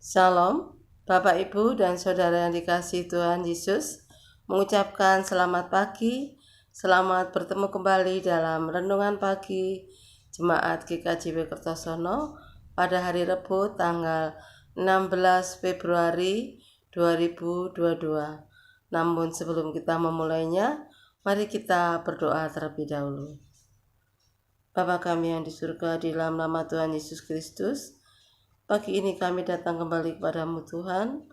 Shalom, Bapak, Ibu, dan Saudara yang dikasihi Tuhan Yesus, mengucapkan selamat pagi, selamat bertemu kembali dalam Renungan Pagi Jemaat GKJW Kertosono pada hari Rabu tanggal 16 Februari 2022. Namun sebelum kita memulainya, mari kita berdoa terlebih dahulu. Bapa kami yang di surga, di dalam nama Tuhan Yesus Kristus, pagi ini kami datang kembali kepadamu Tuhan.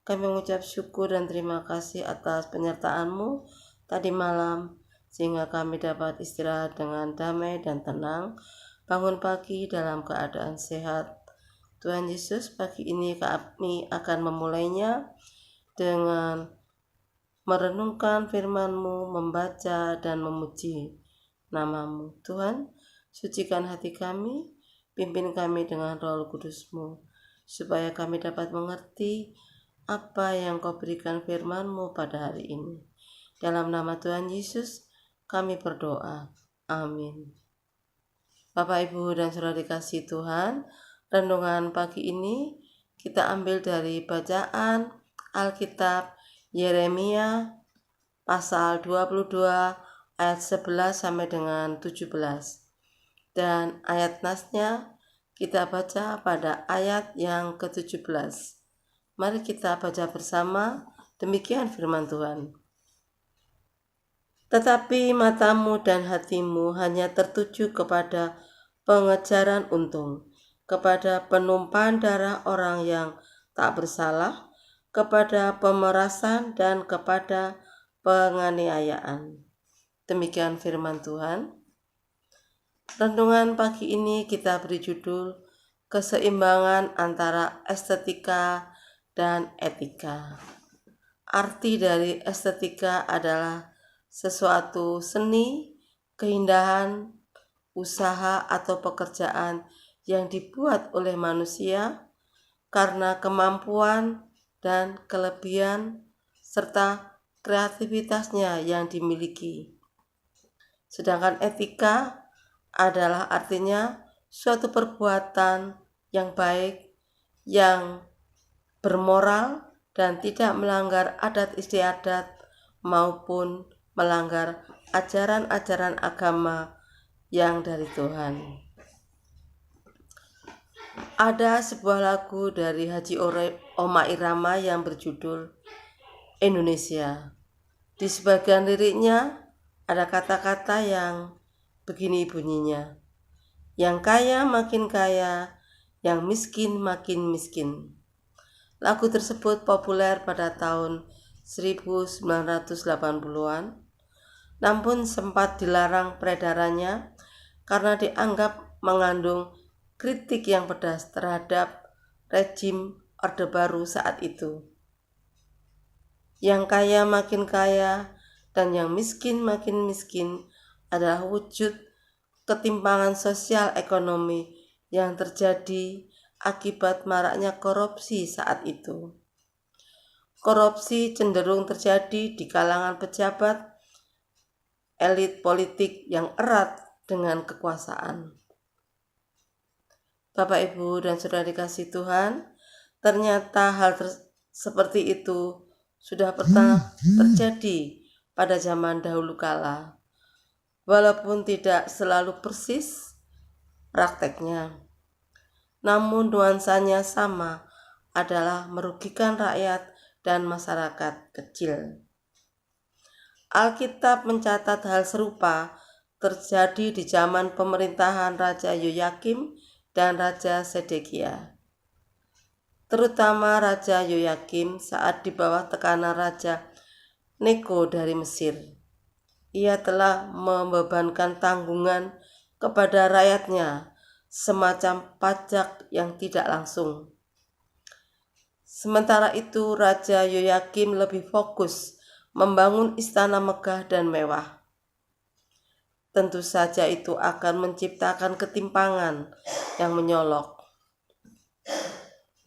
Kami mengucap syukur dan terima kasih atas penyertaan-Mu tadi malam, sehingga kami dapat istirahat dengan damai dan tenang, bangun pagi dalam keadaan sehat. Tuhan Yesus, pagi ini kami akan memulainya dengan merenungkan firman-Mu, membaca dan memuji nama-Mu. Tuhan, sucikan hati kami, pimpin kami dengan Roh Kudus-Mu, supaya kami dapat mengerti apa yang Kau berikan firman-Mu pada hari ini. Dalam nama Tuhan Yesus, kami berdoa. Amin. Bapak, Ibu, dan Saudara dikasihi Tuhan, renungan pagi ini kita ambil dari bacaan Alkitab Yeremia pasal 22 ayat 11 sampai dengan 17. Dan ayat nasnya kita baca pada ayat yang ke-17. Mari kita baca bersama, demikian firman Tuhan. Tetapi matamu dan hatimu hanya tertuju kepada pengejaran untung, kepada penumpahan darah orang yang tak bersalah, kepada pemerasan dan kepada penganiayaan. Demikian firman Tuhan. Renungan pagi ini kita beri judul keseimbangan antara estetika dan etika. Arti dari estetika adalah sesuatu seni, keindahan, usaha atau pekerjaan yang dibuat oleh manusia karena kemampuan dan kelebihan serta kreativitasnya yang dimiliki. Sedangkan etika adalah artinya suatu perbuatan yang baik, yang bermoral dan tidak melanggar adat istiadat maupun melanggar ajaran-ajaran agama yang dari Tuhan. Ada sebuah lagu dari Haji Oma Irama yang berjudul Indonesia. Di sebagian liriknya ada kata-kata yang begini bunyinya. Yang kaya makin kaya, yang miskin makin miskin. Lagu tersebut populer pada tahun 1980-an, namun sempat dilarang peredarannya karena dianggap mengandung kritik yang pedas terhadap rejim Orde Baru saat itu. Yang kaya makin kaya dan yang miskin makin miskin adalah wujud ketimpangan sosial ekonomi yang terjadi akibat maraknya korupsi saat itu. Korupsi cenderung terjadi di kalangan pejabat, elit politik yang erat dengan kekuasaan. Bapak, Ibu, dan Saudara dikasihi Tuhan, ternyata hal seperti itu sudah pernah terjadi pada zaman dahulu kala. Walaupun tidak selalu persis prakteknya, namun nuansanya sama, adalah merugikan rakyat dan masyarakat kecil. Alkitab mencatat hal serupa terjadi di zaman pemerintahan Raja Yoyakim dan Raja Sedekia. Terutama Raja Yoyakim saat di bawah tekanan Raja Neko dari Mesir. Ia telah membebankan tanggungan kepada rakyatnya, semacam pajak yang tidak langsung. Sementara itu, Raja Yoyakim lebih fokus membangun istana megah dan mewah. Tentu saja itu akan menciptakan ketimpangan yang menyolok.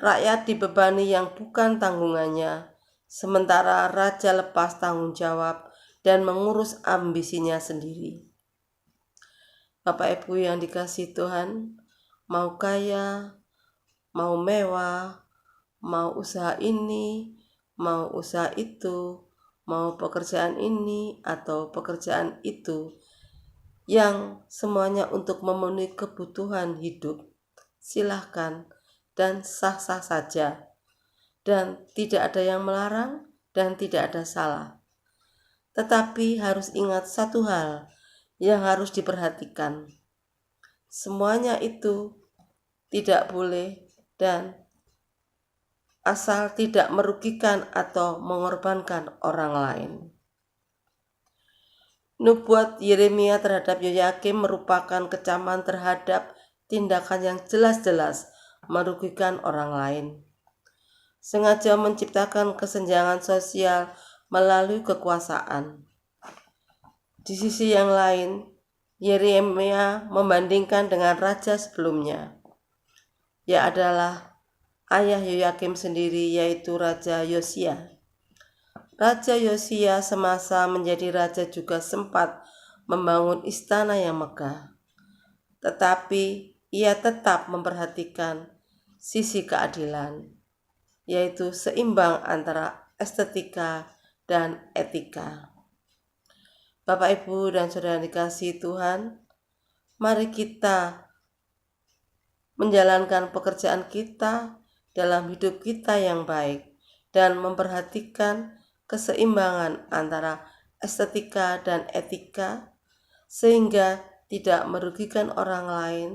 Rakyat dibebani yang bukan tanggungannya, sementara raja lepas tanggung jawab dan mengurus ambisinya sendiri. Bapak, Ibu yang dikasihi Tuhan, mau kaya, mau mewah, mau usaha ini, mau usaha itu, mau pekerjaan ini atau pekerjaan itu, yang semuanya untuk memenuhi kebutuhan hidup, silahkan dan sah-sah saja. Dan tidak ada yang melarang dan tidak ada salah. Tetapi harus ingat satu hal yang harus diperhatikan. Semuanya itu tidak boleh dan asal tidak merugikan atau mengorbankan orang lain. Nubuat Yeremia terhadap Yoyakim merupakan kecaman terhadap tindakan yang jelas-jelas merugikan orang lain. Sengaja menciptakan kesenjangan sosial melalui kekuasaan. Di sisi yang lain, Yeremia membandingkan dengan raja sebelumnya. Ia adalah ayah Yoyakim sendiri, yaitu Raja Yosia. Raja Yosia semasa menjadi raja juga sempat membangun istana yang megah. Tetapi ia tetap memperhatikan sisi keadilan, yaitu seimbang antara estetika dan etika. Bapak, Ibu, dan Saudara dikasihi Tuhan, mari kita menjalankan pekerjaan kita dalam hidup kita yang baik dan memperhatikan keseimbangan antara estetika dan etika sehingga tidak merugikan orang lain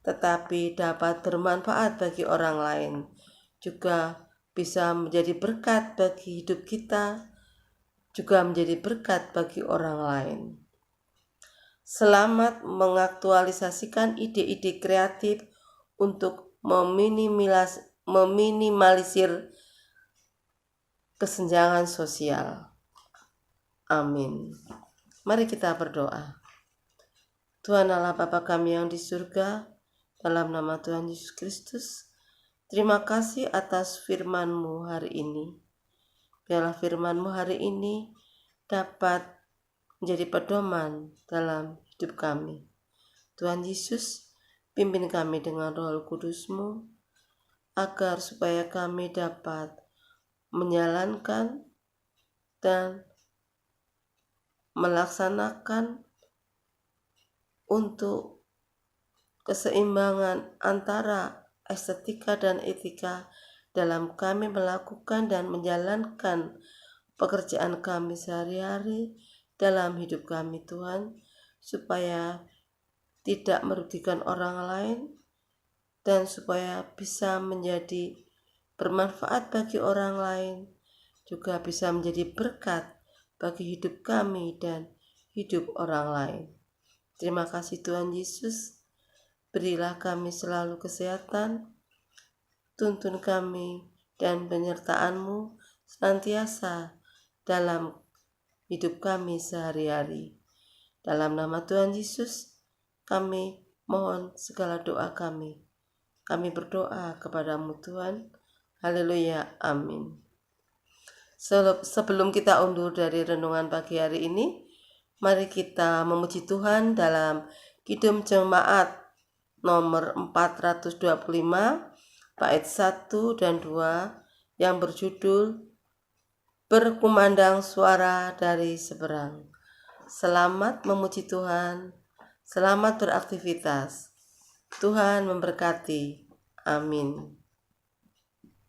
tetapi dapat bermanfaat bagi orang lain, juga bisa menjadi berkat bagi hidup kita, juga menjadi berkat bagi orang lain. Selamat mengaktualisasikan ide-ide kreatif untuk meminimalisir kesenjangan sosial. Amin. Mari kita berdoa. Tuhan Allah Bapa kami yang di surga, dalam nama Tuhan Yesus Kristus, terima kasih atas firman-Mu hari ini. Biarlah firman-Mu hari ini dapat menjadi pedoman dalam hidup kami. Tuhan Yesus, pimpin kami dengan Roh Kudus-Mu, agar supaya kami dapat menjalankan dan melaksanakan untuk keseimbangan antara estetika dan etika dalam kami melakukan dan menjalankan pekerjaan kami sehari-hari dalam hidup kami, Tuhan, supaya tidak merugikan orang lain dan supaya bisa menjadi bermanfaat bagi orang lain, juga bisa menjadi berkat bagi hidup kami dan hidup orang lain. Terima kasih Tuhan Yesus, berilah kami selalu kesehatan, tuntun kami dan penyertaan-Mu senantiasa dalam hidup kami sehari-hari. Dalam nama Tuhan Yesus, kami mohon segala doa kami. Kami berdoa kepada-Mu Tuhan. Haleluya, amin. Sebelum kita undur dari renungan pagi hari ini, mari kita memuji Tuhan dalam Kidung Jemaat nomor 425, bait 1 dan 2 yang berjudul Berkumandang Suara dari Seberang. Selamat memuji Tuhan, selamat beraktivitas. Tuhan memberkati. Amin.